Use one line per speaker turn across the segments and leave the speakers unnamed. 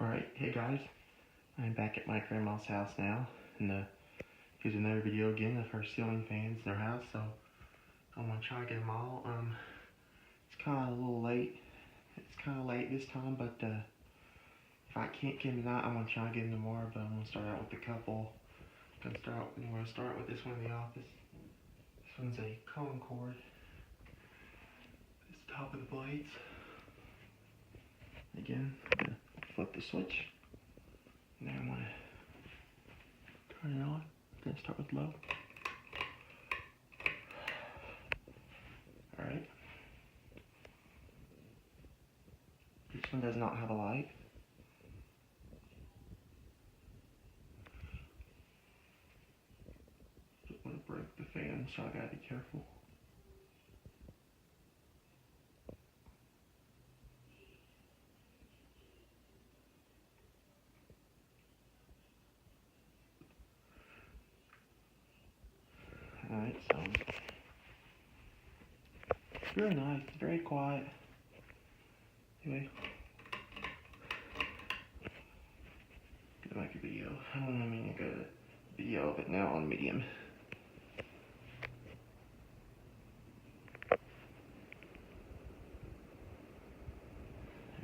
Alright, hey guys, I'm back at my grandma's house now, and here's another video again of her ceiling fans in her house. So I'm gonna try to get them all. It's kind of a little late. It's kind of late this time, but if I can't get them tonight, I'm gonna try to get them tomorrow. But I'm gonna start out with a couple. I'm gonna start with this one in the office. This one's a Concord. It's the top of the blades. Again, I'm gonna flip the switch. Now I'm gonna turn it on. Then start with low. Alright. This one does not have a light. Just want to break the fan, so I gotta be careful. Alright, so very nice, very quiet. Anyway, gonna make a video. I'm gonna make a video of it now on medium. Here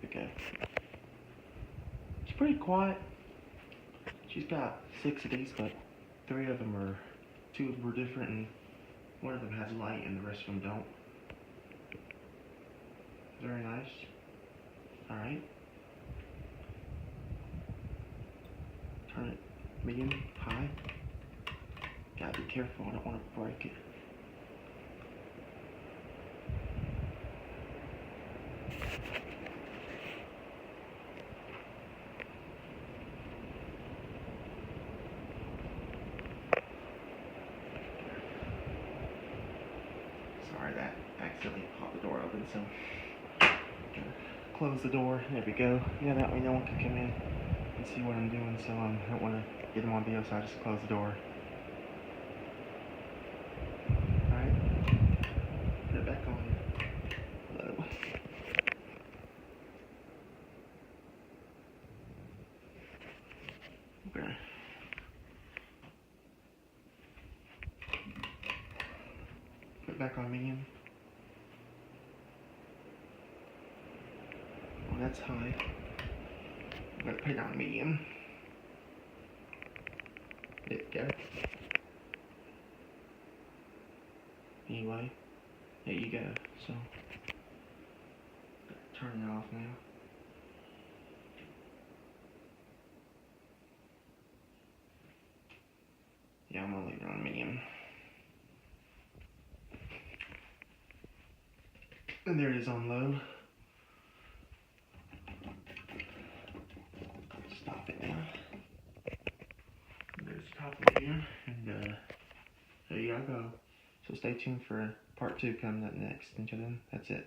we go. It's pretty quiet. She's got 6 of these, but 2 of them are different, and one of them has light and the rest of them don't. Very nice. Alright. Turn it medium, high. Gotta be careful, I don't want to break it. Sorry, that accidentally popped the door open, so close the door. There we go. Yeah, that way no one can come in and see what I'm doing, so I don't want to get them on video, so I just close the door. Alright, put it back on low. Okay. Put it back on medium. Oh, that's high. I'm gonna put it on medium. There we go. Anyway, there you go. So, turn it off now. Yeah, I'm gonna leave it on medium. And there it is on low. Stop it now. There's the top of the video, and there you go. So stay tuned for part 2 coming up next. Until then, that's it.